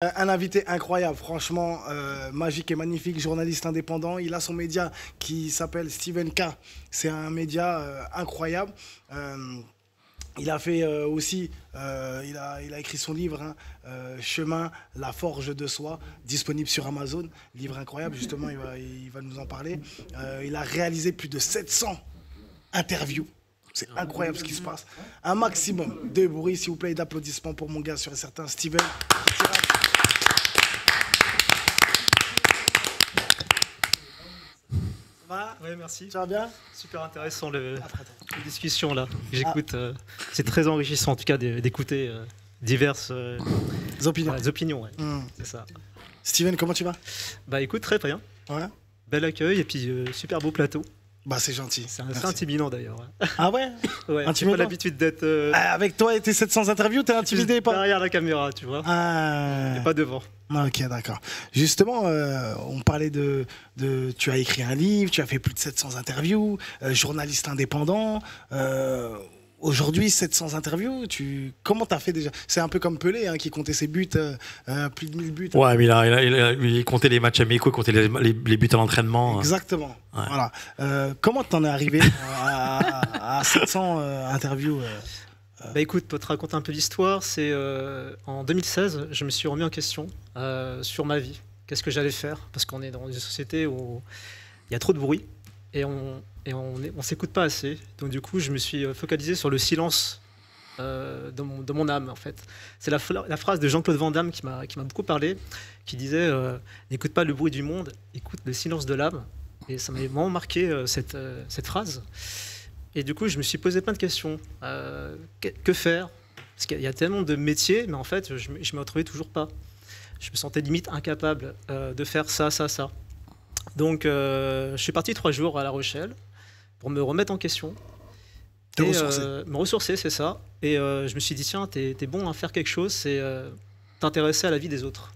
Un invité incroyable, franchement, magique et magnifique, journaliste indépendant. Il a son média qui s'appelle Steven K. C'est un média incroyable. Il a fait aussi, il a écrit son livre, hein, Chemin, la forge de soi, disponible sur Amazon. Livre incroyable, justement, il va nous en parler. Il a réalisé plus de 700 interviews. C'est incroyable ce qui se passe. Un maximum de bruit, s'il vous plaît, et d'applaudissements pour mon gars sur un certain Steven. Oui, merci. Ça va bien? Super intéressant la discussion là. J'écoute. C'est très enrichissant en tout cas d'écouter diverses opinions. Ouais. C'est ça. Steven, comment tu vas? Bah écoute, très bien. Ouais. Bel accueil et puis super beau plateau. Bah c'est gentil. C'est intimidant d'ailleurs. Ah ouais? Ouais. J'ai pas l'habitude d'être. Avec toi et tes 700 interviews, t'es intimidé pas? Derrière la caméra, tu vois. Et pas devant. Ok, d'accord. Justement, on parlait tu as écrit un livre, tu as fait plus de 700 interviews, journaliste indépendant. Aujourd'hui, 700 interviews, comment t'as fait déjà? C'est un peu comme Pelé, hein, qui comptait ses buts, plus de 1000 buts. Ouais, mais il comptait les matchs amicaux, il comptait les buts à l'entraînement. Exactement. Ouais. Voilà. Comment t'en es arrivé à 700 interviews Bah écoute, pour te raconter un peu l'histoire, c'est en 2016, je me suis remis en question sur ma vie. Qu'est-ce que j'allais faire? Parce qu'on est dans une société où il y a trop de bruit et on s'écoute pas assez. Donc du coup, je me suis focalisé sur le silence de mon âme, en fait. C'est la phrase de Jean-Claude Van Damme qui m'a beaucoup parlé, qui disait n'écoute pas le bruit du monde, écoute le silence de l'âme. Et ça m'avait vraiment marqué cette phrase. Et du coup, je me suis posé plein de questions. Que faire? Parce qu'il y a tellement de métiers, mais en fait, je ne me retrouvais toujours pas. Je me sentais limite incapable de faire ça. Donc, je suis parti 3 jours à La Rochelle pour me remettre en question. Me ressourcer, c'est ça. Et je me suis dit, tiens, t'es bon à faire quelque chose, c'est t'intéresser à la vie des autres.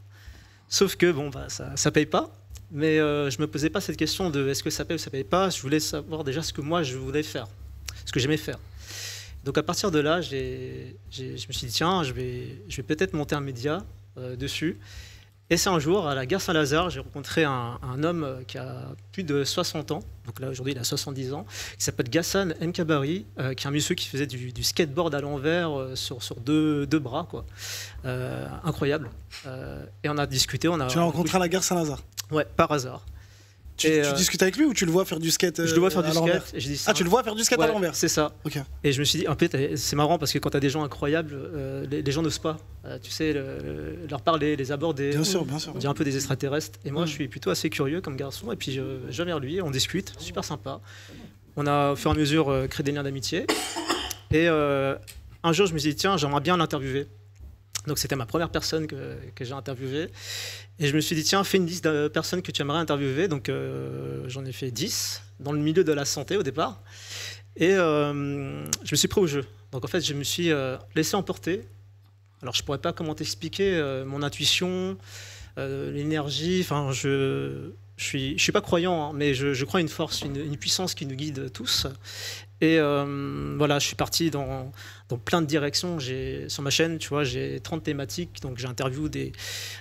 Sauf que, bon, bah, ça paye pas. Mais je me posais pas cette question de est-ce que ça paye ou ça paye pas. Je voulais savoir déjà ce que moi, je voulais faire, ce que j'aimais faire. Donc à partir de là, je me suis dit, tiens, je vais peut-être monter un média dessus. Et c'est un jour, à la gare Saint-Lazare, j'ai rencontré un homme qui a plus de 60 ans, donc là aujourd'hui il a 70 ans, qui s'appelle Ghassan Mkabari, qui est un monsieur qui faisait du skateboard à l'envers sur deux bras, quoi. Incroyable. Et on a discuté. Tu l'as rencontré à la gare Saint-Lazare? Ouais, par hasard. Tu discutes avec lui ou tu le vois faire du skate? Je le vois faire du skate. Tu le vois faire du skate à l'envers? C'est ça. Okay. Et je me suis dit, en fait, c'est marrant parce que quand tu as des gens incroyables, les gens n'osent pas, tu sais, leur parler, les aborder. Bien sûr, bien sûr. On dirait un peu des extraterrestres. Et moi, je suis plutôt assez curieux comme garçon. Et puis, je viens vers lui, on discute, super sympa. On a, au fur et à mesure, créé des liens d'amitié. Et un jour, je me suis dit, tiens, j'aimerais bien l'interviewer. Donc c'était ma première personne que j'ai interviewée. Et je me suis dit, tiens, fais une liste de personnes que tu aimerais interviewer. Donc j'en ai fait 10, dans le milieu de la santé au départ. Et je me suis pris au jeu. Donc en fait, je me suis laissé emporter. Alors je pourrais pas comment t'expliquer mon intuition, l'énergie. Enfin, je suis pas croyant, hein, mais je crois à une force, une puissance qui nous guide tous. Et voilà, je suis parti dans plein de directions. Sur ma chaîne, tu vois, j'ai 30 thématiques. Donc j'ai interviewé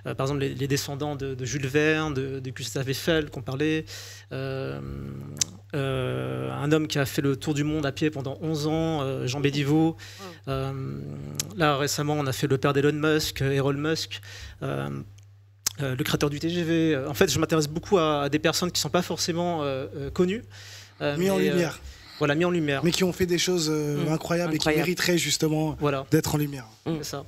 par exemple les descendants de Jules Verne, de Gustave Eiffel qu'on parlait. Un homme qui a fait le tour du monde à pied pendant 11 ans, Jean Bédiveau. Là récemment, on a fait le père d'Elon Musk, Elon Musk. Le créateur du TGV. En fait, je m'intéresse beaucoup à des personnes qui ne sont pas forcément connues. Mis en lumière. Voilà, mis en lumière. Mais qui ont fait des choses incroyables et qui mériteraient justement d'être en lumière. C'est ça.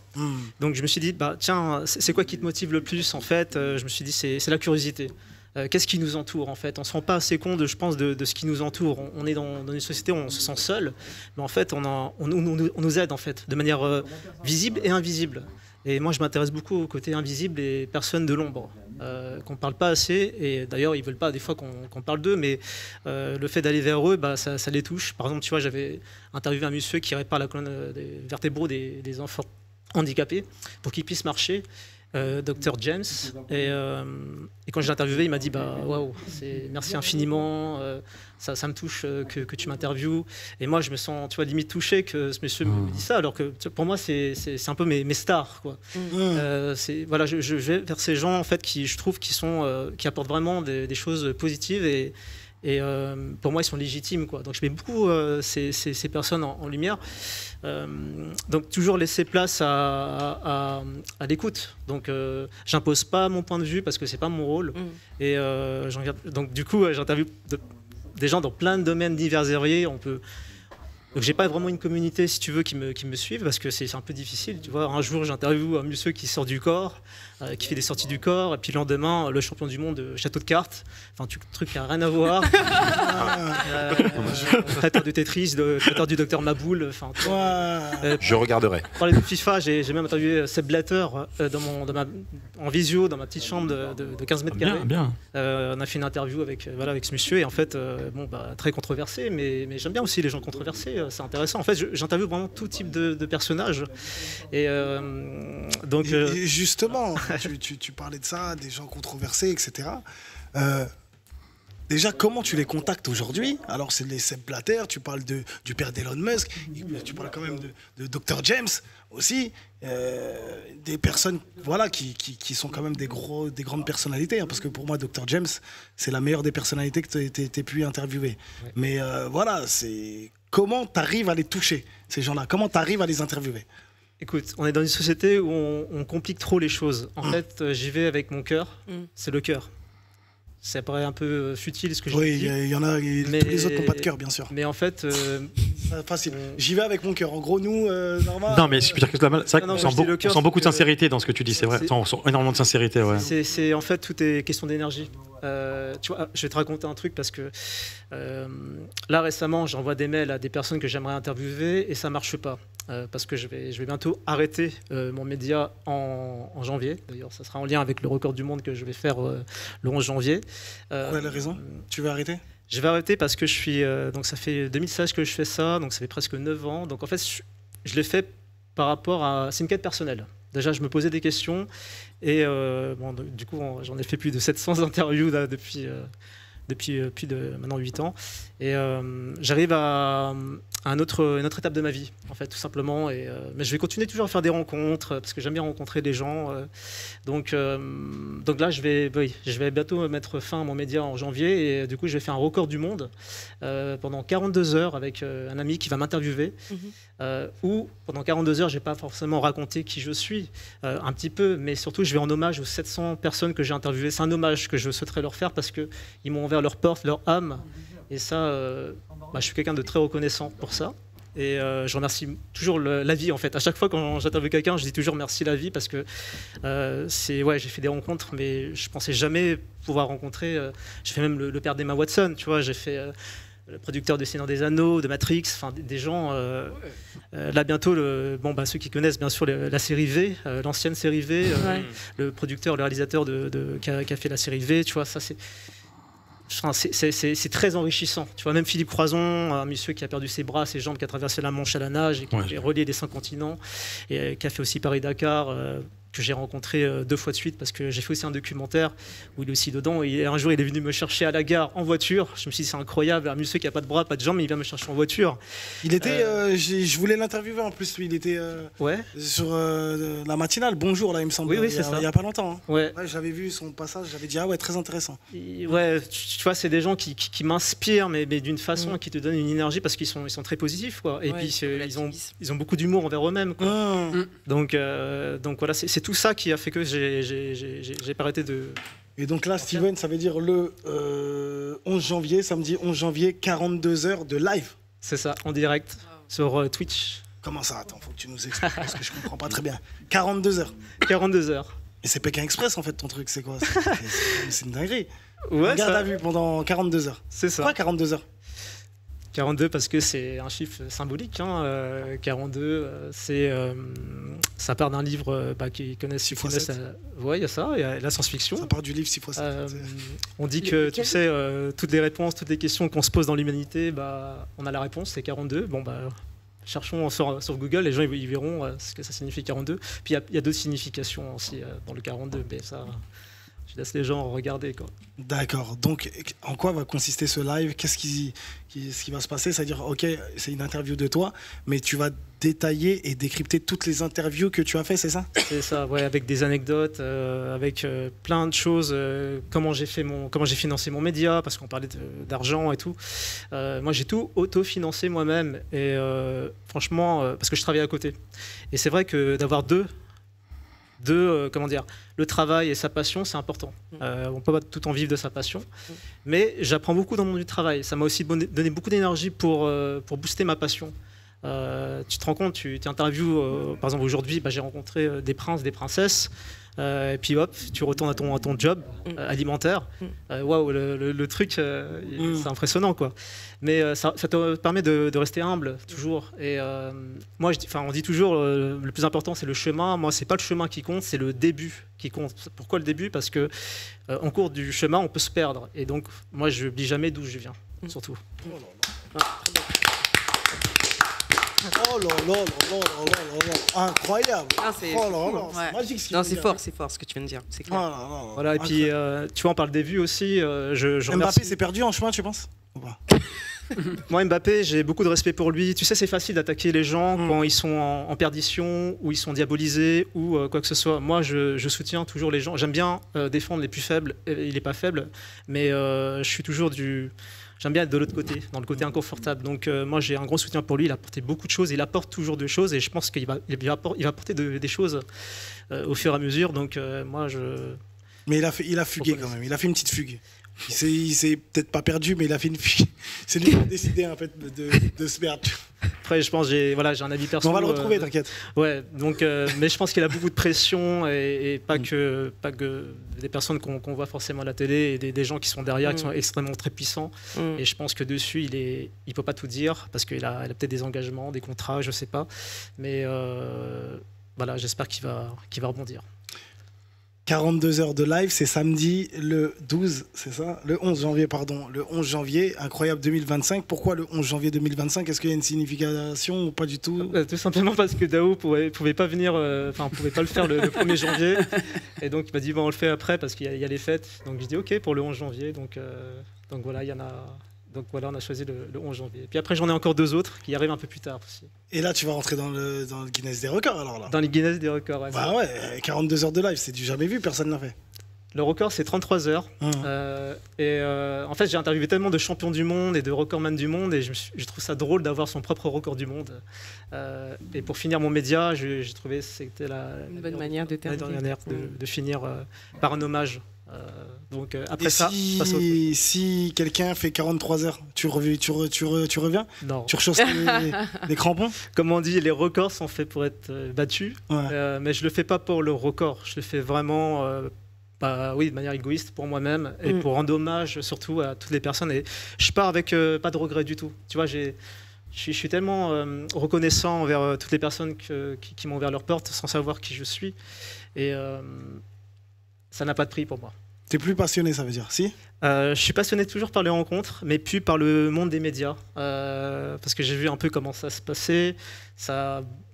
Donc je me suis dit, bah, tiens, c'est quoi qui te motive le plus en fait? Je me suis dit, c'est la curiosité. Qu'est-ce qui nous entoure en fait? On ne se rend pas assez compte, je pense, de ce qui nous entoure. On est dans une société où on se sent seul, mais en fait, on nous aide en fait, de manière visible et invisible. Et moi, je m'intéresse beaucoup au côté invisible et personnes de l'ombre, qu'on ne parle pas assez. Et d'ailleurs, ils ne veulent pas des fois qu'on parle d'eux, mais le fait d'aller vers eux, bah, ça les touche. Par exemple, tu vois, j'avais interviewé un monsieur qui répare la colonne vertébraux des enfants handicapés pour qu'ils puissent marcher. Dr James, et quand je l'ai interviewé, il m'a dit bah waouh, merci infiniment, ça me touche que tu m'interviewes, et moi je me sens, tu vois, limite touché que ce monsieur me dit ça, alors que pour moi c'est un peu mes stars, quoi. Voilà, je vais vers ces gens en fait qui, je trouve, qui apportent vraiment des choses positives, et pour moi ils sont légitimes, quoi. Donc je mets beaucoup ces personnes en lumière. Donc toujours laisser place à l'écoute. Donc j'impose pas mon point de vue parce que c'est pas mon rôle. Et donc du coup j'interviewe des gens dans plein de domaines divers et variés. Donc j'ai pas vraiment une communauté, si tu veux, qui me suivent, parce que c'est un peu difficile. Tu vois, un jour j'interviewe un monsieur qui sort du corps, qui fait des sorties du corps, et puis le lendemain le champion du monde de château de cartes, enfin truc qui a rien à voir. Traiteur de Tetris, traiteur du docteur Maboul. Enfin. Je regarderai. Pour parler de FIFA, j'ai même interviewé Seb Blatter en visio dans ma petite chambre de 15 mètres carrés. Bien. On a fait une interview avec ce monsieur, et en fait très controversé, mais j'aime bien aussi les gens controversés. C'est intéressant. En fait, j'interviewe vraiment tout type de personnages. Et donc, et justement, tu parlais de ça, des gens controversés, etc. Déjà, comment tu les contactes aujourd'hui? Alors, c'est les Seb Blatter, tu parles du père d'Elon Musk, tu parles quand même de Dr James aussi, des personnes, voilà, qui sont quand même des grandes personnalités, hein, parce que pour moi, Dr James, c'est la meilleure des personnalités que tu aies pu interviewer. Ouais. Mais voilà, c'est comment tu arrives à les toucher, ces gens-là? Comment tu arrives à les interviewer? Écoute, on est dans une société où on complique trop les choses. En fait, j'y vais avec mon cœur, c'est le cœur. Ça paraît un peu futile ce que je dis. Oui, il y en a, tous les autres n'ont pas de cœur, bien sûr. Mais en fait... facile. J'y vais avec mon cœur. En gros, nous, normal... Non, mais c'est vrai qu'on sent beaucoup de sincérité dans ce que tu dis, c'est vrai. On sent énormément de sincérité, ouais. En fait, tout est question d'énergie. Tu vois, je vais te raconter un truc parce que là, récemment, j'envoie des mails à des personnes que j'aimerais interviewer et ça ne marche pas. Parce que je vais bientôt arrêter mon média en janvier. D'ailleurs, ça sera en lien avec le record du monde que je vais faire le 11 janvier. Quelle est la raison? Tu veux arrêter? Je vais arrêter parce que je suis... donc ça fait 2016 que je fais ça, donc ça fait presque 9 ans. Donc en fait, je l'ai fait par rapport à... C'est une quête personnelle. Déjà, je me posais des questions et du coup, j'en ai fait plus de 700 interviews là, depuis plus de maintenant 8 ans. Et j'arrive à une autre étape de ma vie, en fait, tout simplement. Mais je vais continuer toujours à faire des rencontres, parce que j'aime bien rencontrer des gens. Donc là, je vais bientôt mettre fin à mon média en janvier. Et du coup, je vais faire un record du monde pendant 42 heures avec un ami qui va m'interviewer. Où, pendant 42 heures, je ne vais pas forcément raconter qui je suis, un petit peu, mais surtout, je vais en hommage aux 700 personnes que j'ai interviewées. C'est un hommage que je souhaiterais leur faire parce qu'ils m'ont ouvert leur porte, leur âme. Et ça, je suis quelqu'un de très reconnaissant pour ça. Et je remercie toujours la vie, en fait. À chaque fois, quand j'interviewe quelqu'un, je dis toujours merci la vie parce que j'ai fait des rencontres, mais je ne pensais jamais pouvoir rencontrer. J'ai fait même le père d'Emma Watson, tu vois. J'ai fait le producteur de Seigneur des Anneaux, de Matrix, enfin des gens. Là, bientôt, ceux qui connaissent bien sûr la série V, l'ancienne série V, le producteur, le réalisateur qui a fait la série V, tu vois, ça c'est. C'est très enrichissant. Tu vois, même Philippe Croison, un monsieur qui a perdu ses bras, ses jambes, qui a traversé la Manche à la nage et qui a relié les 5 continents, et qui a fait aussi Paris-Dakar, que j'ai rencontré 2 fois de suite parce que j'ai fait aussi un documentaire où il est aussi dedans. Et un jour, il est venu me chercher à la gare en voiture. Je me suis dit, c'est incroyable, un monsieur qui n'a pas de bras, pas de jambes, mais il vient me chercher en voiture. Il était, je voulais l'interviewer en plus, lui. Il était sur la matinale. Bonjour, là, il me semble. Oui, c'est ça. Il n'y a pas longtemps. Hein. Ouais, j'avais vu son passage, j'avais dit, ah ouais, très intéressant. Ouais, tu vois, c'est des gens qui m'inspirent, mais d'une façon qui te donne une énergie parce qu'ils sont très positifs, quoi. Et puis, ils ont beaucoup d'humour envers eux-mêmes, quoi. Donc voilà, c'est tout ça qui a fait que j'ai pas arrêté de... Et donc là, Steven, ça veut dire le 11 janvier, samedi 11 janvier, 42 heures de live. C'est ça, en direct, sur Twitch. Comment ça? Attends, faut que tu nous expliques, parce que je comprends pas très bien. 42 heures. 42 heures. Et c'est Pékin Express, en fait, ton truc, c'est quoi? C'est une dinguerie. Ouais, garde à vue pendant 42 heures. C'est ça. Pourquoi 42 heures? 42 parce que c'est un chiffre symbolique. 42, ça part d'un livre qui connaissent. 6 x 7. Ouais, il y a ça, il y a la science-fiction. Ça part du livre 6 x 7. On dit que, tu sais, toutes les réponses, toutes les questions qu'on se pose dans l'humanité, on a la réponse, c'est 42. cherchons sur Google, les gens ils verront ce que ça signifie 42. Puis il y a d'autres significations aussi dans le 42, mais ça, je laisse les gens regarder, quoi. D'accord. Donc, en quoi va consister ce live? Qu'est-ce qui va se passer? C'est-à-dire, ok, c'est une interview de toi, mais tu vas détailler et décrypter toutes les interviews que tu as fait, c'est ça? C'est ça, ouais, avec des anecdotes, avec plein de choses, comment j'ai financé mon média, parce qu'on parlait d'argent et tout. Moi, j'ai tout auto-financé moi-même, et franchement, parce que je travaillais à côté. Et c'est vrai que d'avoir comment dire, le travail et sa passion, c'est important. On peut pas tout en vivre de sa passion, mais j'apprends beaucoup dans le monde du travail. Ça m'a aussi donné beaucoup d'énergie pour booster ma passion. Tu te rends compte, tu interviews, par exemple aujourd'hui, j'ai rencontré des princes, des princesses, et puis hop, tu retournes à ton job alimentaire. Waouh, le truc, c'est impressionnant, quoi. Mais ça te permet de rester humble toujours. Et moi, on dit toujours le plus important, c'est le chemin. Moi, c'est pas le chemin qui compte, c'est le début qui compte. Pourquoi le début? Parce que en cours du chemin, on peut se perdre. Et donc, moi, je n'oublie jamais d'où je viens, surtout. Oh là là là là là là, incroyable. C'est magique. Non, c'est fort ce que tu viens de dire. C'est clair. Voilà, et puis tu vois, on parle des vues aussi. Mbappé s'est perdu en chemin, tu penses? Moi, Mbappé, j'ai beaucoup de respect pour lui. Tu sais, c'est facile d'attaquer les gens quand ils sont en perdition, ou ils sont diabolisés, ou quoi que ce soit. Moi, je soutiens toujours les gens. J'aime bien défendre les plus faibles. Il n'est pas faible, mais je suis toujours J'aime bien être de l'autre côté, dans le côté inconfortable. Donc moi, j'ai un gros soutien pour lui. Il a apporté beaucoup de choses. Il apporte toujours des choses. Et je pense qu'il va apporter des choses au fur et à mesure. Donc moi, Mais il a fugué quand même. Il a fait une petite fugue. Il s'est peut-être pas perdu, mais il a fait une fugue. C'est lui qui a décidé en fait de se perdre. Après, je pense j'ai un avis personnel. On va le retrouver, t'inquiète. Ouais, donc, mais je pense qu'il a beaucoup de pression et pas que des personnes qu'on voit forcément à la télé et des gens qui sont derrière, qui sont extrêmement très puissants. Et je pense que dessus, il peut pas tout dire parce qu'il a peut-être des engagements, des contrats, je sais pas. Mais voilà, j'espère qu'il va rebondir. 42 heures de live, c'est samedi le 12, c'est ça? Le 11 janvier, pardon. Le 11 janvier, incroyable 2025. Pourquoi le 11 janvier 2025? Est-ce qu'il y a une signification ou pas du tout? Tout simplement parce que Dao pouvait pas venir, pouvait pas le faire le 1er janvier. Et donc il m'a dit, on le fait après parce qu'il y a les fêtes. Donc je dis ok pour le 11 janvier. Donc voilà, il y en a... Donc voilà, on a choisi le 11 janvier. Puis après, j'en ai encore 2 autres qui arrivent un peu plus tard aussi. Et là, tu vas rentrer dans le Guinness des records alors là? Dans le Guinness des records, ouais. Bah ouais, 42 heures de live, c'est du jamais vu, personne n'a fait. Le record, c'est 33 heures. En fait, j'ai interviewé tellement de champions du monde et de recordman du monde et je trouve ça drôle d'avoir son propre record du monde. Et pour finir mon média, j'ai trouvé que c'était une bonne manière de terminer. De finir par un hommage. Donc après si quelqu'un fait 43 heures, tu reviens? Non. Tu rechausses les crampons? Comme on dit, les records sont faits pour être battus, mais je le fais pas pour le record. Je le fais vraiment, de manière égoïste pour moi-même et pour rendre hommage surtout à toutes les personnes. Et je pars avec pas de regret du tout. Tu vois, je suis tellement reconnaissant envers toutes les personnes qui m'ont ouvert leurs portes sans savoir qui je suis. Et ça n'a pas de prix pour moi. T'es plus passionné, ça veut dire, si? Je suis passionné toujours par les rencontres, mais plus par le monde des médias. Parce que j'ai vu un peu comment ça se passait.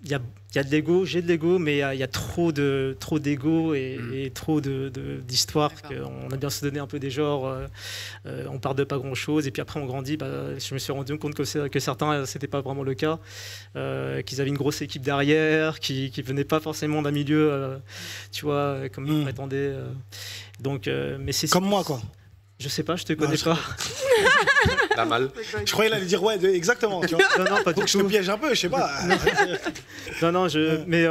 Il y a de l'ego, j'ai de l'ego, mais il y a trop d'ego et trop d'histoires. On a bien se donné un peu des genres. On part de pas grand-chose, et puis après on grandit. Je me suis rendu compte que certains, c'était pas vraiment le cas. Qu'ils avaient une grosse équipe derrière, qui venait pas forcément d'un milieu, tu vois, comme ils prétendaient. Donc, mais c'est comme moi, quoi. Je sais pas, je te connais pas. Pas mal. Je croyais qu'il allait dire exactement. Tu vois. Non, pas du tout. Je te piège un peu, je sais pas. Mais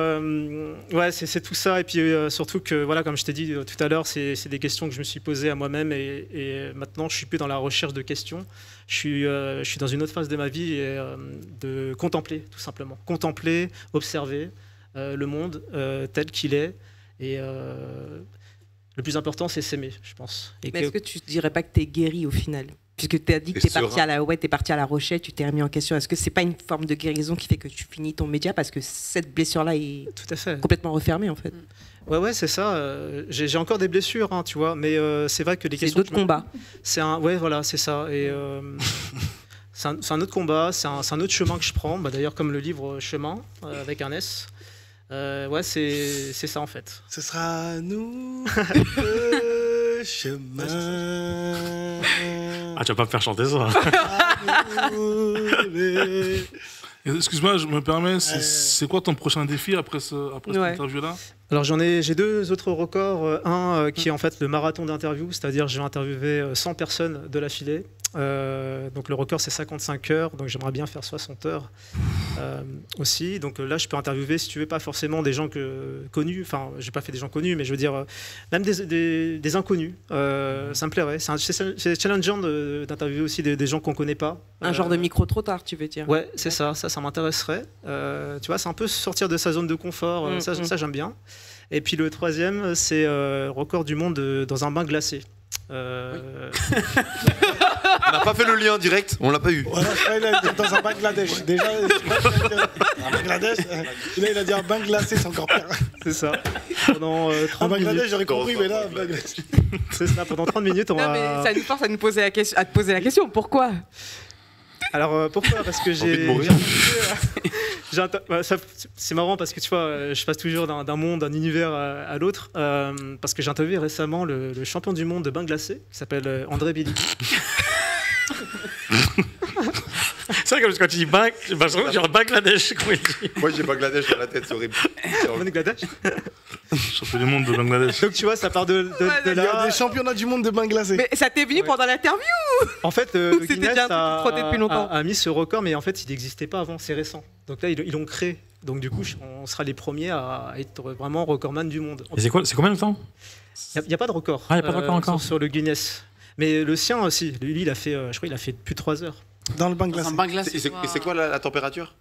ouais, c'est tout ça. Et puis surtout que, voilà, comme je t'ai dit tout à l'heure, c'est des questions que je me suis posées à moi-même et maintenant je suis plus dans la recherche de questions. Je suis dans une autre phase de ma vie et de contempler, tout simplement. Contempler, observer le monde tel qu'il est et le plus important, c'est s'aimer, je pense. Mais est-ce que tu ne dirais pas que tu es guéri au final? Puisque tu as dit que tu es parti à La Rochelle, tu t'es remis en question. Est-ce que ce n'est pas une forme de guérison qui fait que tu finis ton média? Parce que cette blessure-là est tout à fait complètement refermée, en fait. Ouais, c'est ça. J'ai encore des blessures, hein, tu vois. Mais c'est vrai que les questions... C'est d'autres combats. Ouais, voilà, c'est ça. Et C'est un autre combat, c'est un autre chemin que je prends. D'ailleurs, comme le livre Chemin, avec un S. Ouais, c'est ça en fait. Ce sera nous le chemin. Ah, tu vas pas me faire chanter ça. Excuse-moi, je me permets, c'est quoi ton prochain défi après cette interview-là? Alors j'ai 2 autres records. Un qui est en fait le marathon d'interview, c'est-à-dire j'ai interviewé 100 personnes de l'affilée. Donc le record c'est 55 heures, donc j'aimerais bien faire 60 heures aussi. Donc là je peux interviewer, si tu veux, pas forcément des gens connus, enfin j'ai pas fait des gens connus, mais je veux dire même des inconnus. Ça me plairait. C'est challengeant d'interviewer aussi des gens qu'on connaît pas. Un genre de micro-trottoir, tu veux dire? Ouais, c'est ça m'intéresserait. Tu vois, c'est un peu sortir de sa zone de confort, ça j'aime bien. Et puis le troisième, c'est record du monde dans un bain glacé. On n'a pas fait le lien direct, on l'a pas eu. Voilà, il a dit dans un Bangladesh. Déjà, un Bangladesh, là, il a dit un bain glacé, c'est encore pire. C'est ça. Pendant 30 un Bangladesh, minutes. j'aurais compris, mais là, Bangladesh. C'est ça, pendant 30 minutes, on Non, va... mais ça nous force à te poser la question. Pourquoi? Alors, pourquoi? Parce que c'est marrant parce que tu vois, je passe toujours d'un monde, d'un univers à l'autre. Parce que j'ai interviewé récemment le champion du monde de bain glacé, qui s'appelle André Billy. C'est vrai que quand tu dis genre Bangladesh, comment il dit? Moi j'ai Bangladesh dans la tête, c'est horrible. Bangladesh. Champion du monde de Bangladesh. Donc tu vois, ça part de Il y là. a des championnats du monde de bain glacé. Mais ça t'est venu pendant l'interview? En fait, C'était Guinness déjà un truc qui trottait depuis longtemps. a mis ce record, mais en fait, il n'existait pas avant, c'est récent. Donc là, ils l'ont créé. Donc du coup, on sera les premiers à être vraiment recordman du monde. Et c'est combien de temps? Il n'y a pas de record. Ah, il n'y a pas de record encore sur le Guinness. Mais le sien aussi, lui, il a fait, je crois, il a fait plus de 3 heures. Dans le bain glacé. Et c'est quoi la température?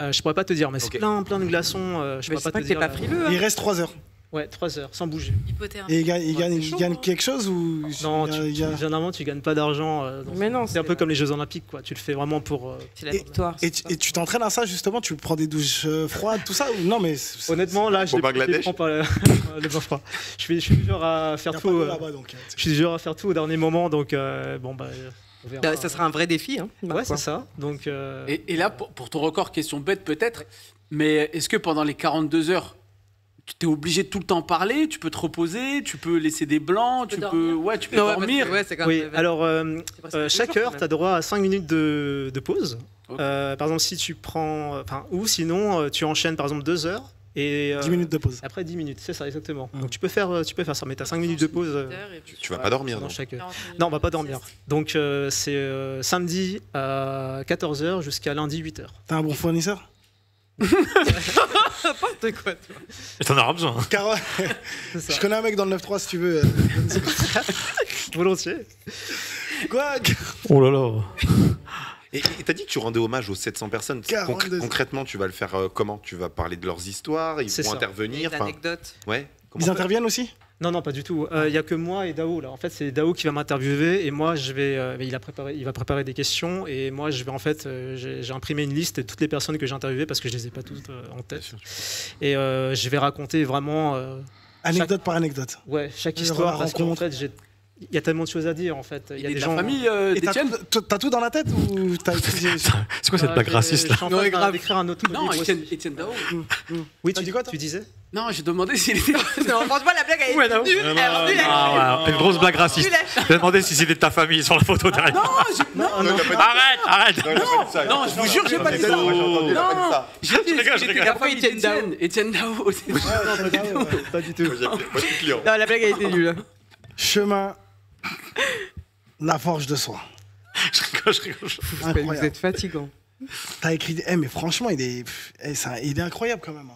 Je pourrais pas te dire, mais c'est plein de glaçons. Je Mais pourrais c'est pas te que t'es dire. pas frileux. Il reste 3 heures. Ouais, 3 heures, sans bouger. Et il gagne quelque chose ou Non, généralement, tu gagnes pas d'argent. Mais non, c'est un peu comme les Jeux Olympiques, quoi. Tu le fais vraiment pour. C'est la victoire. Et tu t'entraînes à ça justement? Tu prends des douches froides, tout ça ou non? Mais honnêtement, là, je ne prends pas le bain froid. Je suis du genre à faire tout. Je suis du genre à faire tout au dernier moment, donc bon bah. Ça sera un vrai défi. Hein, ouais, c'est ça. Donc, et là, pour ton record, question bête peut-être, mais est-ce que pendant les 42 heures, tu t'es obligé de tout le temps parler? Tu peux te reposer? Tu peux laisser des blancs? Tu peux dormir? Oui, alors chaque heure, tu as droit à 5 minutes de pause. Okay. Par exemple, si tu prends. Ou sinon, tu enchaînes par exemple 2 heures. Et 10 minutes de pause. Après 10 minutes, c'est ça, exactement. Donc tu peux faire ça, mais tu as 5 minutes de pause. Tu vas pas dormir, non? Non, on va pas dormir. Donc c'est samedi à 14h jusqu'à lundi 8h. T'as un bon fournisseur? N'importe quoi, toi. Et t'en auras besoin. Je connais un mec dans le 9-3 si tu veux. Volontiers. Quoi? Oh là là. Et t'as dit que tu rendais hommage aux 700 personnes. Concrètement, tu vas le faire comment? Tu vas parler de leurs histoires, ils vont intervenir. Des anecdotes. Ouais. Ils interviennent aussi? Non, pas du tout. Il n'y a que moi et Dao là. En fait, c'est Dao qui va m'interviewer et moi je vais. Il va préparer des questions et moi je vais en fait. J'ai imprimé une liste de toutes les personnes que j'ai interviewées parce que je les ai pas toutes en tête. Et je vais raconter vraiment. Anecdote par anecdote. Ouais, chaque histoire parce qu'en fait il y a tellement de choses à dire en fait. Il y a des gens. La famille d'Étienne. T'as tout dans la tête ou c'est quoi cette blague raciste là? Je suis en train d'écrire un autre. Non, Étienne Dao. Oui, tu dis quoi toi? Tu disais? Non, j'ai demandé s'il était. Non, franchement, la blague elle est nulle. Une grosse blague raciste. J'ai demandé si c'était de ta famille sur la photo derrière. Non, arrête. Non, je vous jure, j'ai pas dit ça. Non, j'ai dit je rigole. Étienne Dao. Pas du tout. Non, la blague a été nulle. Chemin, la forge de soi. Je rigole. Vous êtes fatigant. T'as écrit. Mais franchement, il est incroyable quand même.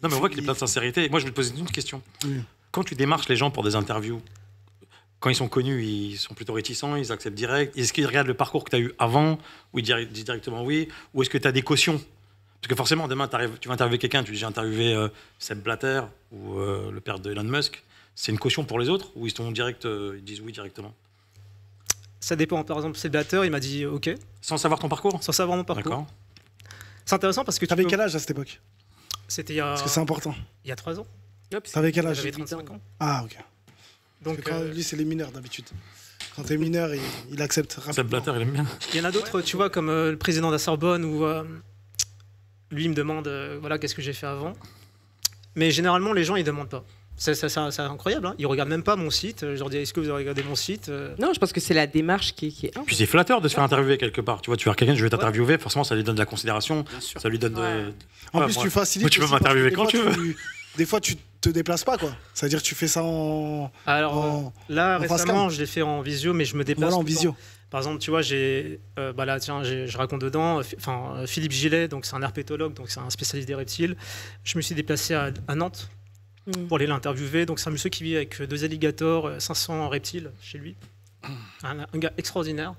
Non, mais on voit qu'il est plein de sincérité. Moi, je vais te poser une autre question. Oui. Quand tu démarches les gens pour des interviews, quand ils sont connus, ils sont plutôt réticents, ils acceptent direct. Est-ce qu'ils regardent le parcours que tu as eu avant, ou ils disent directement oui, ou est-ce que tu as des cautions? Parce que forcément, demain, tu vas interviewer quelqu'un, tu dis j'ai interviewé Seb Blatter ou le père de Elon Musk. C'est une caution pour les autres ou ils disent oui directement? Ça dépend. Par exemple, Seb Blatter, il m'a dit OK. Sans savoir ton parcours? Sans savoir mon parcours. D'accord. C'est intéressant parce que T'avais quel âge à cette époque? C'était il y a... Parce que c'est important. Il y a 3 ans. T'avais quel âge? J'avais 35 ans. Ah, ok. Donc lui, c'est les mineurs d'habitude. Quand t'es mineur, il accepte rapidement. Sepp Blatter, il aime bien. Il y en a d'autres, tu vois, comme le président de la Sorbonne, où lui, il me demande voilà, qu'est-ce que j'ai fait avant. Mais généralement, les gens, ils demandent pas. C'est incroyable, hein. Ils regardent même pas mon site. Je leur dis, est-ce que vous avez regardé mon site? Non, je pense que c'est la démarche qui est. Puis c'est flatteur de se faire interviewer quelque part. Tu vois, tu vois quelqu'un, je vais t'interviewer, forcément, ça lui donne de la considération. Ça lui donne En plus, tu facilites. Tu peux m'interviewer quand tu veux. Des fois, tu te déplaces pas, quoi. C'est-à-dire que tu fais ça en. Alors là, récemment, je l'ai fait en visio, mais je me déplace. Voilà, en visio. Par exemple, tu vois, là, tiens, je raconte dedans. Philippe Gillet, donc c'est un herpétologue, donc c'est un spécialiste des reptiles. Je me suis déplacé à Nantes pour aller l'interviewer. Donc c'est un monsieur qui vit avec 2 alligators, 500 reptiles chez lui. Un gars extraordinaire.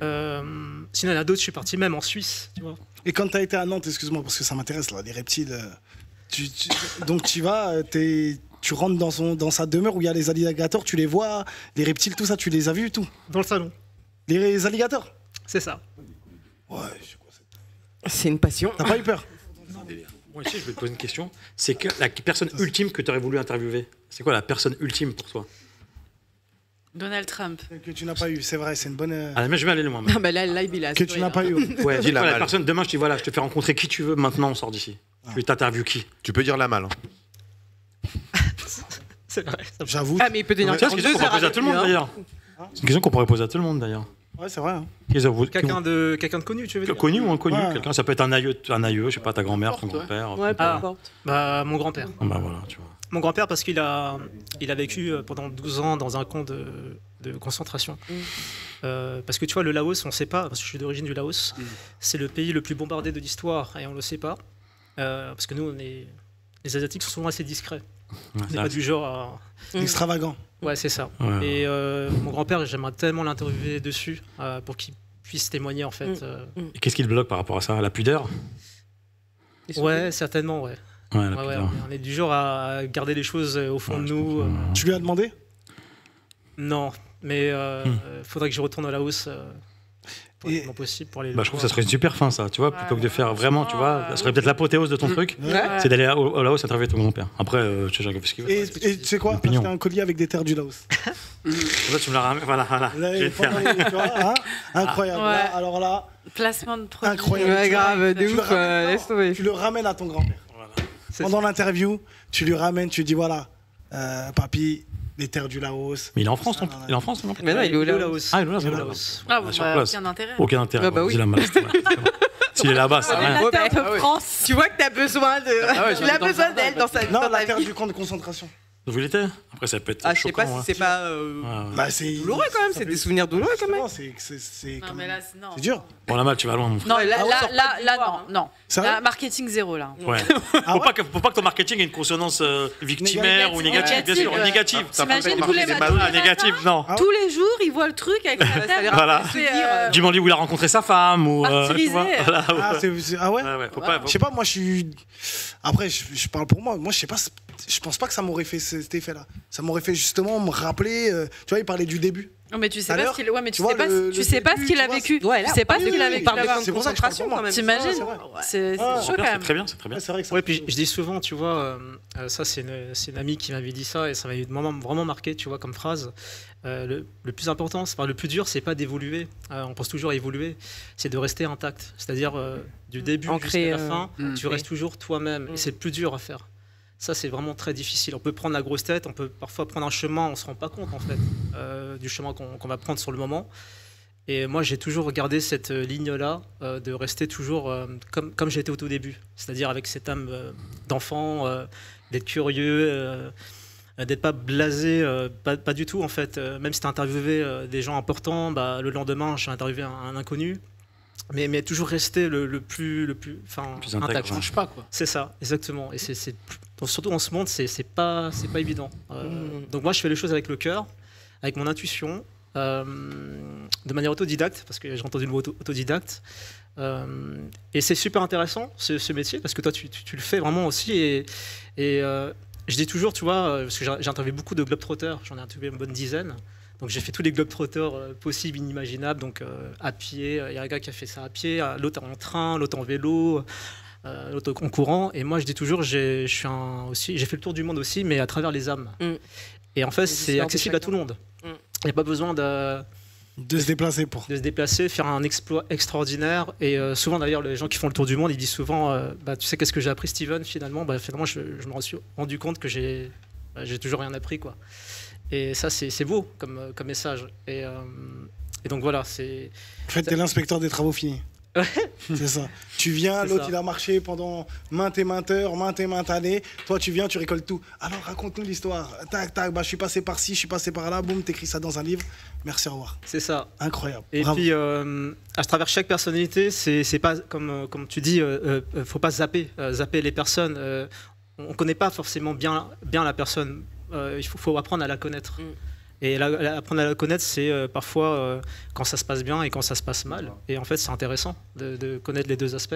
Sinon, il y en a d'autres. Je suis parti même en Suisse, tu vois. Et quand tu as été à Nantes, excuse-moi, parce que ça m'intéresse, là, les reptiles. Donc tu vas, tu rentres dans sa demeure où il y a les alligators, tu les vois, les reptiles, tout ça, tu les as vus, tout. Dans le salon. Les alligators. C'est ça. Ouais, c'est une passion. T'as pas eu peur? Moi aussi, je vais te poser une question. C'est que la personne ultime que tu aurais voulu interviewer, c'est quoi la personne ultime pour toi? Donald Trump. Que tu n'as pas eu, c'est vrai, c'est une bonne. Ah, mais je vais aller loin. Ah bah là, il a que tu n'as pas eu. Ouais, dis la personne. Demain, je te dis voilà, je te fais rencontrer qui tu veux. Maintenant, on sort d'ici. Tu t'interviews qui? Tu peux dire la malle. C'est vrai. J'avoue. Ah mais il peut tenir. C'est une question qu'on pourrait poser à tout le monde d'ailleurs. C'est une question qu'on pourrait poser à tout le monde d'ailleurs. Ouais, c'est vrai. Hein. Quelqu'un de connu, tu veux dire? Connu ou inconnu? Ouais. Quelqu'un, ça peut être un aïeux, je sais pas, ta grand-mère, ton grand-père. Ouais, peu importe. Bah, mon grand-père. Bah voilà, tu vois. Mon grand-père, parce qu'il a vécu pendant 12 ans dans un camp de concentration. Parce que tu vois, le Laos, on ne sait pas, parce que je suis d'origine du Laos, c'est le pays le plus bombardé de l'histoire, et on ne le sait pas. Parce que nous, les Asiatiques sont souvent assez discrets. On n'est pas du genre à... Extravagant. Ouais, c'est ça. Ouais. Et mon grand-père, j'aimerais tellement l'interviewer dessus pour qu'il puisse témoigner, en fait. Et qu'est-ce qui le bloque par rapport à ça? La pudeur? Ouais, certainement, ouais. Ouais, la Ouais, pudeur. on est du genre à garder les choses au fond de nous. Tu lui as demandé? Non, mais faudrait que je retourne au Laos possible pour aller. Bah, je trouve que ça serait une super fin, ça, tu vois, plutôt que de faire vraiment, tu vois, ça serait peut-être l'apothéose de ton truc, c'est d'aller au Laos interviewer ton grand-père. Après, tu sais, j'ai fait ce qu'il veut. Et tu sais quoi? Acheter un collier avec des terres du Laos. Là, tu me l'as ramené, voilà. Là, Je vais le faire. tu vois, hein, incroyable. Ouais. Là, alors là, Placement de produit. incroyable. Ouais, grave, de Tu le ouf. ramènes- Laisse tomber. Tu le ramènes à ton grand-père. C'est Pendant l'interview, tu lui ramènes, tu lui dis voilà, papy, les terres du Laos. Mais il est en France, il est en France, non? Mais non, il est au Laos. Laos. Ah, il est au Il est au Laos. Laos. Ah bon, Sur bah, place. aucun intérêt. Aucun intérêt. Ah bah oui. Dis la mal. S'il est là-bas, c'est rien. Ouais, Un peu bah, France. Tu vois que t'as besoin de. Il a besoin d'elle dans sa Non, dans la ta terre vie. du camp de concentration. Vous l'étiez? Après, ça peut être Ah, je sais choquant. pas si hein. c'est pas Bah, c'est douloureux quand même, c'est des souvenirs douloureux quand même. Non, c'est Non, quand mais même- là, non. c'est dur. Bon, la mal, tu vas loin, mon frère. Non, là, Ah ouais, là, sort là, non. Sérieux Là, marketing zéro, là. Ouais. Faut pas que ton marketing ait une consonance victimaire ou négative, bien sûr, négative. T'imagines tous les Ah, négative, non. Ah ouais. Tous les jours, il voit le truc avec sa tête. Voilà. Dis-moi où il a rencontré sa femme ou. Martyrisé. tu vois, voilà. Ah ouais. Ouais, ouais, faut pas. Je sais pas, moi je suis. Après, je parle pour moi. Moi, je sais pas. Je pense pas que ça m'aurait fait cet effet-là. Ça m'aurait fait justement me rappeler. Tu vois, il parlait du début. Non, mais tu sais Tout à pas l'heure, ce qu'il. Ouais, mais tu tu sais vois, pas, le tu sais pas ce début, qu'il tu a vois, vécu. Ouais, Tu sais pas ce qu'il a oui, vécu. Par des là-bas. camps de C'est pour ça que je parle pour moi. concentration quand même. T'imagines c'est vrai. C'est Ah, chaud quand même. C'est très bien, c'est très bien. Ouais, c'est vrai que ça. Ouais, puis je dis souvent, tu vois, ça c'est une amie qui m'avait dit ça et ça m'avait vraiment marqué, tu vois, comme phrase. Le plus important, le plus dur, c'est pas d'évoluer. On pense toujours à évoluer, c'est de rester intact. C'est-à-dire du début Ancré, jusqu'à la fin, tu oui. restes toujours toi-même. Et c'est le plus dur à faire. Ça, c'est vraiment très difficile. On peut prendre la grosse tête, on peut parfois prendre un chemin, on se rend pas compte en fait du chemin qu'on va prendre sur le moment. Et moi, j'ai toujours regardé cette ligne-là, de rester toujours comme j'étais au tout début, c'est-à-dire avec cette âme d'enfant, d'être curieux, d'être pas blasé, pas du tout en fait. Même si tu as interviewé des gens importants, bah, le lendemain, j'ai interviewé un inconnu. Mais toujours rester le plus intact. ouais. Change pas, quoi. C'est ça, exactement. Et surtout en ce monde, c'est pas évident. Donc moi, je fais les choses avec le cœur, avec mon intuition, de manière autodidacte, parce que j'ai entendu le mot autodidacte. Et c'est super intéressant, ce métier, parce que toi, tu le fais vraiment aussi. Et je dis toujours, tu vois, parce que j'ai interviewé beaucoup de globetrotters, j'en ai interviewé une bonne dizaine. Donc j'ai fait tous les globetrotters possibles, inimaginables, donc à pied. Il y a un gars qui a fait ça à pied, l'autre en train, l'autre en vélo, l'autre en courant. Et moi, je dis toujours, j'ai fait le tour du monde aussi, mais à travers les âmes. Et en fait, c'est accessible à tout le monde. n'y a pas besoin de se déplacer, faire un exploit extraordinaire. Et souvent, d'ailleurs, les gens qui font le tour du monde, ils disent souvent tu sais, qu'est-ce que j'ai appris, Steven, finalement finalement, je me suis rendu compte que j'ai toujours rien appris, quoi. Et ça, c'est beau comme message. Et donc, voilà. En fait, t'es l'inspecteur des travaux finis. C'est ça. Tu viens, l'autre il a marché pendant maintes et maintes heures, maintes et maintes années. Toi tu viens, tu récoltes tout. Alors raconte-nous l'histoire. Tac, tac, je suis passé par-ci, je suis passé par-là, boum, t'écris ça dans un livre. Merci, au revoir. C'est ça. Incroyable. Et bravo. puis, à travers chaque personnalité, c'est pas comme tu dis, faut pas zapper les personnes. On connaît pas forcément bien la personne. Il faut apprendre à la connaître. Et apprendre à la connaître, c'est parfois quand ça se passe bien et quand ça se passe mal. Et en fait, c'est intéressant de connaître les deux aspects.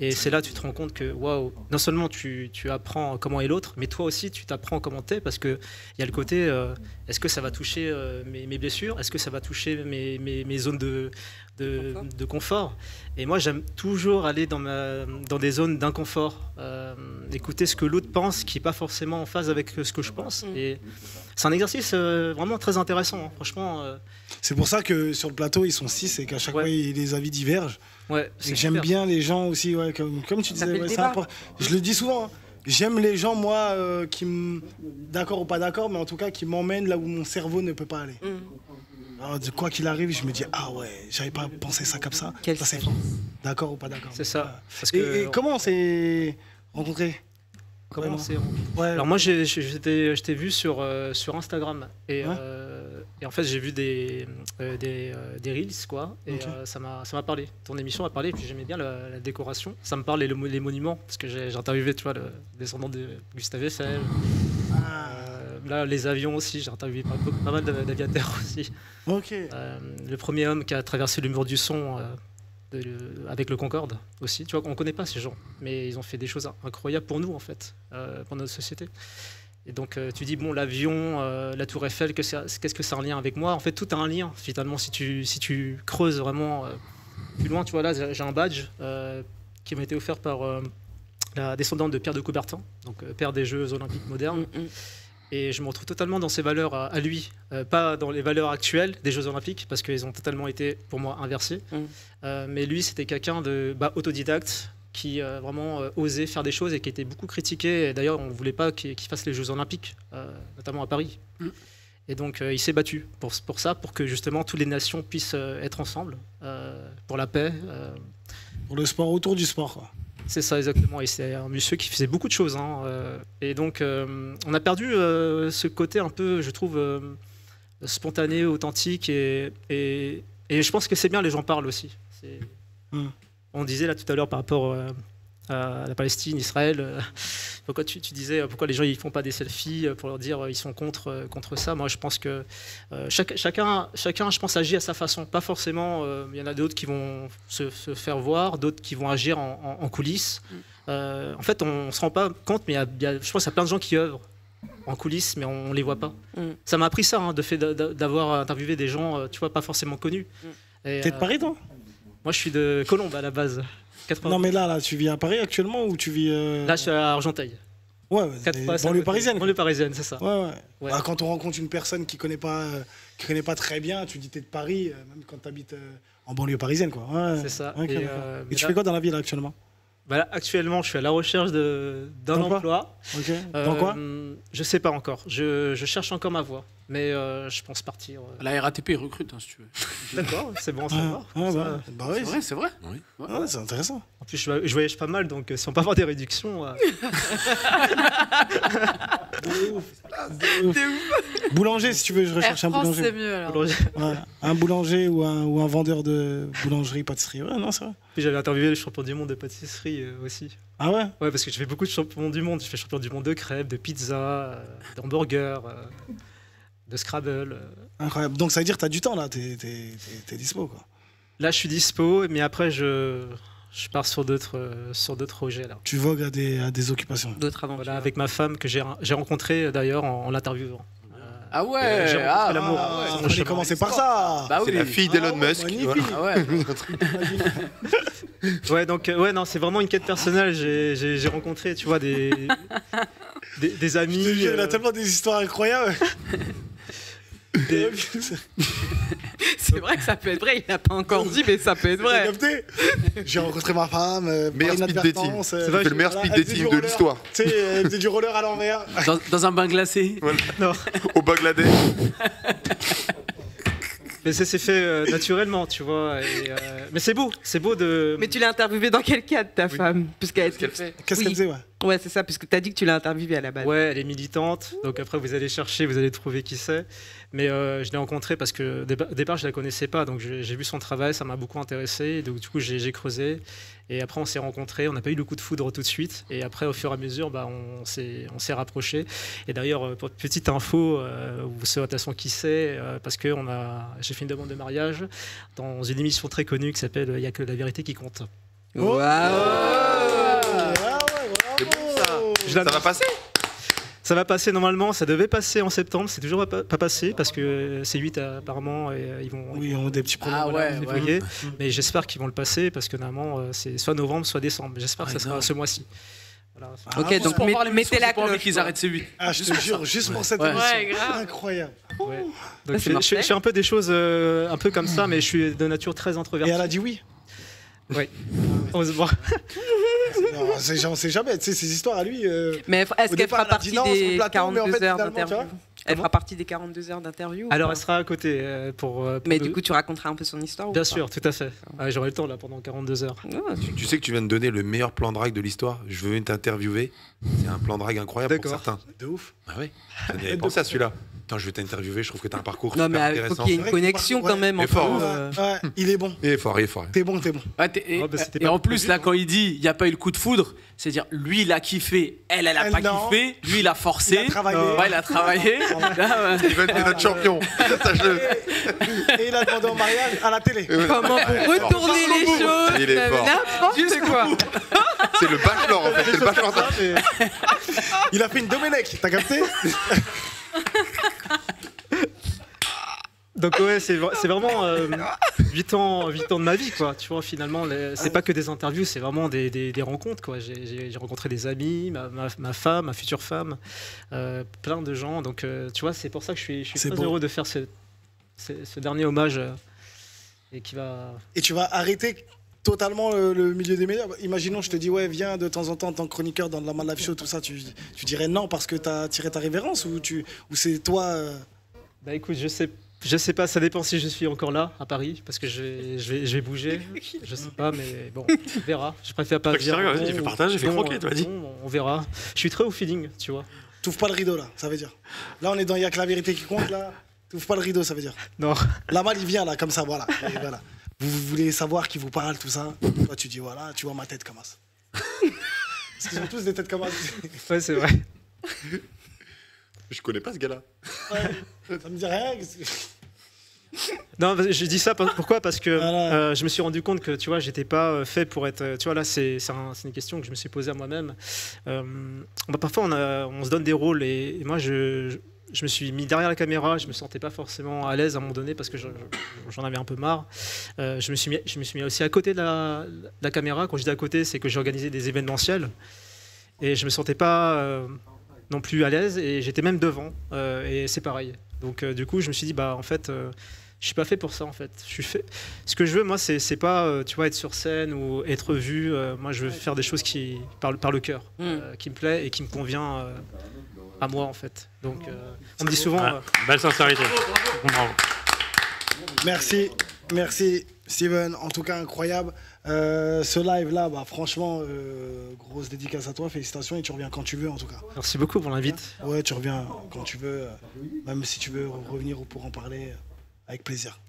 Et c'est là que tu te rends compte que, waouh, non seulement tu apprends comment est l'autre, mais toi aussi, tu t'apprends comment t'es, parce qu'il y a le côté, est-ce que ça va toucher mes blessures? Est-ce que ça va toucher mes zones de confort? Et moi, j'aime toujours aller dans des zones d'inconfort, écouter ce que l'autre pense, qui n'est pas forcément en phase avec ce que je pense. Et c'est un exercice vraiment très intéressant, hein. Franchement. C'est pour ça que sur le plateau, ils sont 6 et qu'à chaque fois, les avis divergent. Ouais, j'aime bien les gens aussi, comme tu disais, je le dis souvent, hein. J'aime les gens, moi, d'accord ou pas d'accord, mais en tout cas, qui m'emmènent là où mon cerveau ne peut pas aller. Alors, quoi qu'il arrive, je me dis, ah ouais, j'avais pas pensé ça comme ça. Ça c'est fort. D'accord ou pas d'accord. C'est ça. Et comment on s'est rencontrés? Comment c'est Alors moi, je t'ai vu sur Instagram et en fait j'ai vu des reels, quoi, et ça m'a parlé. Ton émission m'a parlé, puis j'aimais bien la décoration. Ça me parle les monuments, parce que j'ai interviewé, tu vois, le descendant de Gustave Eiffel. Là, les avions aussi, j'ai interviewé pas mal d'aviateurs aussi. Le premier homme qui a traversé le mur du son avec le Concorde aussi. Tu vois, on ne connaît pas ces gens, mais ils ont fait des choses incroyables pour nous, en fait, pour notre société. Et donc, tu dis, bon, l'avion, la Tour Eiffel, qu'est-ce que ça a un lien avec moi? En fait, tout a un lien, finalement, si tu creuses vraiment plus loin. Tu vois, là, j'ai un badge qui m'a été offert par la descendante de Pierre de Coubertin, donc père des Jeux Olympiques modernes. Et je me retrouve totalement dans ses valeurs à lui, pas dans les valeurs actuelles des Jeux Olympiques, parce qu'ils ont totalement été, pour moi, inversés. Mais lui, c'était quelqu'un de autodidacte, qui vraiment osait faire des choses et qui était beaucoup critiqué. Et d'ailleurs, on ne voulait pas qu'il fasse les Jeux Olympiques, notamment à Paris. Et donc, il s'est battu pour ça, pour que justement toutes les nations puissent être ensemble, pour la paix. Pour le sport autour du sport, quoi. C'est ça, exactement. Et c'est un monsieur qui faisait beaucoup de choses, hein. Et donc, on a perdu ce côté un peu, je trouve, spontané, authentique. Et je pense que c'est bien, les gens parlent aussi. On disait là tout à l'heure par rapport à la Palestine, Israël, pourquoi tu disais pourquoi les gens ils font pas des selfies pour leur dire ils sont contre ça. Moi, je pense que chacun, je pense, agit à sa façon. Pas forcément. Il y en a d'autres qui vont se faire voir, d'autres qui vont agir en coulisses. En fait, on se rend pas compte, mais je pense qu'il y a plein de gens qui œuvrent en coulisses, mais on les voit pas. Ça m'a appris ça, hein, de fait d'avoir interviewé des gens, tu vois, pas forcément connus. T'es de Paris, toi? Moi, je suis de Colombes à la base. 80. Non, mais là, tu vis à Paris actuellement ou tu vis... Là, je suis à Argenteuil. Ouais, banlieue parisienne. Banlieue parisienne, c'est ça. Ouais. Bah, quand on rencontre une personne qui connaît pas très bien, tu dis t'es de Paris, même quand tu habites en banlieue parisienne, quoi. Ouais. C'est ça. Et tu fais quoi dans la vie, là, actuellement? Bah là, actuellement, je suis à la recherche d'un emploi. Dans quoi? Je sais pas encore. Je cherche encore ma voie. Mais je pense partir. La RATP recrute, hein, si tu veux. D'accord, c'est bon à savoir. Bah oui, c'est vrai. Oui. Ouais, c'est intéressant. En plus, je voyage pas mal, donc si on peut avoir des réductions. De ouf. Boulanger, si tu veux, je recherche un boulanger. C'est mieux alors. Ouais, un boulanger ou un vendeur de boulangerie, pâtisserie. Ouais, non, c'est vrai. Puis j'avais interviewé le champion du monde de pâtisserie aussi. Ah ouais? Ouais, parce que je fais beaucoup de champions du monde. Je fais champion du monde de crêpes, de pizza, d'hamburgers, de Scrabble. Incroyable. Donc ça veut dire que tu as du temps là, t'es dispo, quoi. Là, je suis dispo, mais après, je pars sur d'autres projets là. Tu vogues à des occupations. D'autres aventures. Voilà, avec ma femme que j'ai rencontrée d'ailleurs en l'interviewant. Ah ouais, j'ai rencontré l'amour. On va commencer par ça. Bah oui. C'est la fille d'Elon Musk. Ah ouais. Ouais, donc non, c'est vraiment une quête personnelle. J'ai rencontré, tu vois, des amis. Il a tellement des histoires incroyables. C'est vrai que ça peut être vrai, il n'a pas encore dit, mais ça peut être vrai. Capté. J'ai rencontré ma femme, meilleur speed dating. C'est le meilleur speed dating de l'histoire. Tu sais, elle faisait du roller à l'envers. Dans un bain glacé. Voilà. Non. Au Bangladesh. Mais ça s'est fait naturellement, tu vois. Mais c'est beau de. Mais tu l'as interviewée dans quel cadre, ta femme? Qu'est-ce qu'elle fait? Ouais, c'est ça, puisque tu as dit que tu l'as interviewée à la base. Ouais, elle est militante, donc après vous allez chercher, vous allez trouver qui c'est. Mais je l'ai rencontrée parce que au départ je la connaissais pas, donc j'ai vu son travail, ça m'a beaucoup intéressé, donc du coup j'ai creusé. Et après on s'est rencontrés, on n'a pas eu le coup de foudre tout de suite, et après au fur et à mesure on s'est rapprochés. Et d'ailleurs, pour petite info, vous savez de toute façon qui c'est, parce que j'ai fait une demande de mariage dans une émission très connue qui s'appelle Il n'y a que la vérité qui compte. C'est bon ça. Ça va passer? Ça va passer normalement, ça devait passer en septembre, c'est toujours pas passé parce que C8 apparemment ils vont. Oui, ils ont des petits problèmes. Ah ouais, février, mais j'espère qu'ils vont le passer parce que normalement c'est soit novembre, soit décembre. J'espère que ça sera ce mois-ci. Voilà. Ok, donc mettez la cloche. Qu'ils arrêtent C8. Ah, je te jure, juste pour cette émission. Ouais, grave. Incroyable. Ouais. Donc, je suis un peu des choses un peu comme ça, mais je suis de nature très introvertie. Et elle a dit oui. Oui. On se voit. On sait jamais, tu sais, ces histoires à lui. Mais est-ce qu'elle fera partie des plateau, 42 heures d'interview? Elle Comment fera partie des 42 heures d'interview? Alors elle sera à côté pour mais du coup, tu raconteras un peu son histoire? Bien sûr, tout à fait. Ah, j'aurai le temps là pendant 42 heures. Tu sais que tu viens de donner le meilleur plan drague de l'histoire. Je veux t'interviewer. C'est un plan drague incroyable pour certains. De ouf. Ah oui. J'avais pensé à celui-là. Attends, je vais t'interviewer. Je trouve que t'as un parcours Non, super mais il intéressant. faut qu'il y ait une connexion quand même. Il est fort. Ouais, il est bon. Il est fort. T'es bon. Ouais, et en plus, là, quand il dit il n'y a pas eu le coup de foudre, c'est-à-dire lui, il a kiffé, elle a pas kiffé, lui, il a forcé. Il a travaillé. Ouais, il a travaillé. Steven est notre champion. Sache-le. Et il a demandé en mariage à la télé. Comment pour retourner les choses? Il est fort. N'importe quoi. C'est le bachelor en fait. C'est le bachelor. Il a fait une Domenech, t'as capté? Donc ouais, c'est vraiment 8 ans de ma vie, quoi. Tu vois, finalement, c'est pas que des interviews, c'est vraiment des rencontres, quoi. J'ai rencontré des amis, ma femme, ma future femme, plein de gens. Donc tu vois, c'est pour ça que je suis très heureux de faire ce dernier hommage et qui va. Et tu vas arrêter totalement le milieu des médias. Imaginons, je te dis, ouais, viens de temps en temps en tant que chroniqueur dans la Man Live Show, tout ça. Tu dirais non parce que t'as tiré ta révérence ou c'est toi. Bah écoute, je sais pas, ça dépend si je suis encore là à Paris parce que je vais bouger. Je sais pas, mais bon, on verra. Je préfère pas dire. Il fait partage, il fait croquer, tu m'as dit. On verra. Je suis très au feeling, tu vois. T'ouvres pas le rideau là, ça veut dire. Là, on est dans il y a que la vérité qui compte là. T'ouvres pas le rideau, ça veut dire. Non. La mal, il vient là, comme ça, voilà. Et voilà. Vous voulez savoir qui vous parle, tout ça. Toi, tu dis voilà, tu vois ma tête comment ça. Parce qu'ils ont tous des têtes comme ça. Ouais, c'est vrai. Je connais pas ce gars-là. Ouais, ça me dit rien. Non, je dis ça pourquoi? Parce que je me suis rendu compte que tu vois, j'étais pas fait pour être. Tu vois, là, c'est une question que je me suis posée à moi-même. Parfois, on se donne des rôles et moi, je me suis mis derrière la caméra. Je me sentais pas forcément à l'aise à un moment donné parce que j'en avais un peu marre. Je me suis mis aussi à côté de la caméra. Quand je dis à côté, c'est que j'organisais des événementiels et je me sentais pas non plus à l'aise et j'étais même devant et c'est pareil. Donc du coup, je me suis dit en fait. Je suis pas fait pour ça en fait. Ce que je veux moi, c'est pas tu vois être sur scène ou être vu. Moi, je veux faire des choses qui par le cœur, qui me plaît et qui me convient à moi en fait. Donc on me dit souvent. Belle sincérité. Bravo. Merci Steven. En tout cas incroyable. Ce live là, franchement, grosse dédicace à toi, félicitations et tu reviens quand tu veux en tout cas. Merci beaucoup pour l'invite. Ouais, tu reviens quand tu veux, même si tu veux revenir pour en parler. Avec plaisir.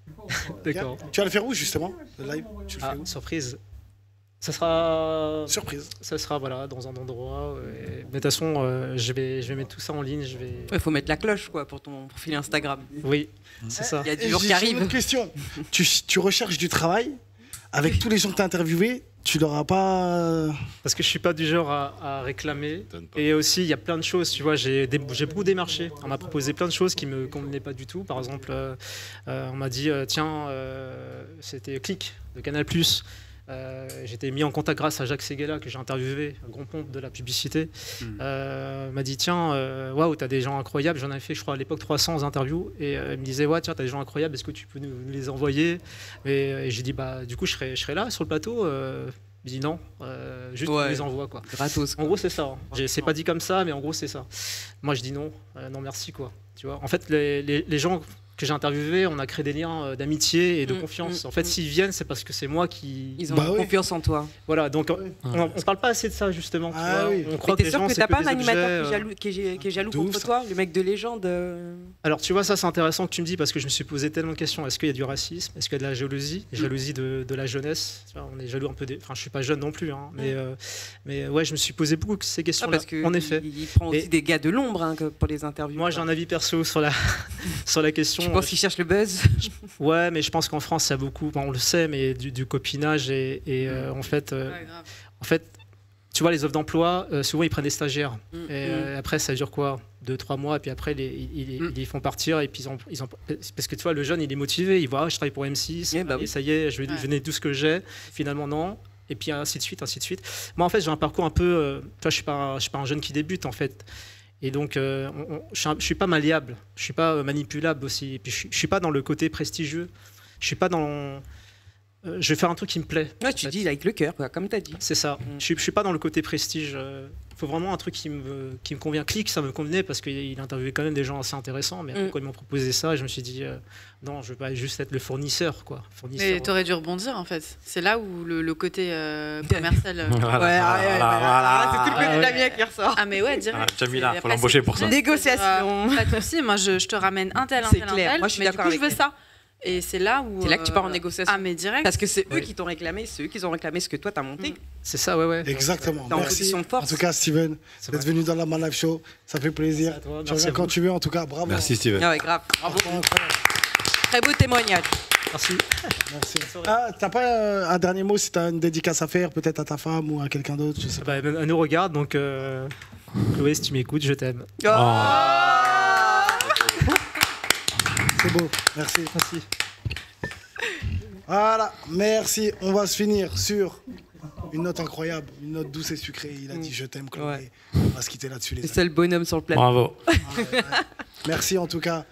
D'accord. Tu vas le faire où justement, le live? Tu le fais où? Surprise. Ça sera. Surprise. Ça sera voilà dans un endroit. Mais de toute façon, je vais mettre tout ça en ligne. Il faut mettre la cloche quoi pour ton profil Instagram. Oui, c'est ça. Il y a du jour qui arrive. Une autre question. tu recherches du travail avec tous les gens que tu as interviewés. Tu l'auras pas. Parce que je suis pas du genre à réclamer. Et aussi, il y a plein de choses. Tu vois, j'ai beaucoup démarché. On m'a proposé plein de choses qui me convenaient pas du tout. Par exemple, on m'a dit tiens, c'était Click de Canal+. J'étais mis en contact grâce à Jacques Séguéla, que j'ai interviewé, un grand pompe de la publicité. M'a dit, tiens, waouh, t'as des gens incroyables. J'en avais fait, je crois, à l'époque 300 interviews. Et il me disait, ouais, tiens, t'as des gens incroyables, est-ce que tu peux nous les envoyer? Et j'ai dit, bah, du coup, je serai là sur le plateau. Il dit non, juste on les envoie, quoi. Gratos. En gros, c'est ça. Hein. C'est pas dit comme ça, mais en gros, c'est ça. Moi, je dis non, non merci, quoi. Tu vois, en fait, les gens que j'ai interviewés, on a créé des liens d'amitié et de confiance. En fait, s'ils viennent, c'est parce que c'est moi qui... Ils ont confiance en toi. Voilà, donc on parle pas assez de ça, justement. On croit que les gens, t'as pas un animateur qui est jaloux contre toi, le mec de légende Alors, tu vois, ça, c'est intéressant que tu me dis, parce que je me suis posé tellement de questions. Est-ce qu'il y a du racisme? Est-ce qu'il y a de la jalousie? Jalousie de la jeunesse? Tu vois, on est jaloux un peu des... Enfin, je suis pas jeune non plus, hein, mais ouais, je me suis posé beaucoup de ces questions-là, en effet. Il prend aussi des gars de l'ombre pour les interviews. Moi, j'ai un avis perso sur la question. Je pense qu'il cherche le buzz. Ouais, mais je pense qu'en France, il y a beaucoup, on le sait, mais du copinage en fait, tu vois, les offres d'emploi, souvent ils prennent des stagiaires. Et après, ça dure quoi? 2-3 mois, et puis après, ils les font partir. Et puis parce que tu vois, le jeune, il est motivé, il voit, je travaille pour M6, et ça y est, je vais donner tout ce que j'ai. Finalement, non. Et puis ainsi de suite, ainsi de suite. Moi, en fait, j'ai un parcours un peu. Tu vois, je suis pas un jeune qui débute, en fait. Et donc, je suis pas malléable, je suis pas manipulable aussi. Et puis, je suis pas dans le côté prestigieux. Je suis pas dans. Je vais faire un truc qui me plaît. Ouais, tu dis avec le cœur, comme tu as dit. C'est ça. Je suis pas dans le côté prestige. Il faut vraiment un truc qui me convient. Click, ça me convenait parce qu'il interviewait quand même des gens assez intéressants. Mais quand ils m'ont proposé ça, je me suis dit non, je veux pas juste être le fournisseur, quoi. Mais t'aurais dû rebondir, en fait. C'est là où le côté commercial. C'est tout le côté de la mienne qui ressort. Ah, mais ouais, direct. Jamila, faut l'embaucher pour ça. Négociation. Pas de souci. Moi, je te ramène un tel, un tel, un tel. Moi, je suis mais du d'accord coup, je avec veux ça. Et c'est là où. C'est là que tu pars en négociation. Ah, mais direct. Parce que c'est eux qui t'ont réclamé, c'est eux qui ont réclamé ce que toi t'as monté. C'est ça, ouais. Exactement. T'es en Merci. position de force. En tout cas, Steven, d'être venu dans la Man Live Show. Ça fait plaisir. Tu reviens quand tu veux, en tout cas, bravo. Merci, Steven. Ah ouais, grave. Bravo. Très beau témoignage. Merci. Ah, t'as pas un dernier mot, si t'as une dédicace à faire, peut-être à ta femme ou à quelqu'un d'autre, je sais pas. Elle nous regarde, donc Chloé, si tu m'écoutes, je t'aime. C'est beau, merci. Voilà, merci. On va se finir sur une note incroyable, une note douce et sucrée. Il a dit je t'aime, Chloé. On va se quitter là-dessus, les amis. C'est le seul bonhomme sur le plateau. Bravo. Merci en tout cas.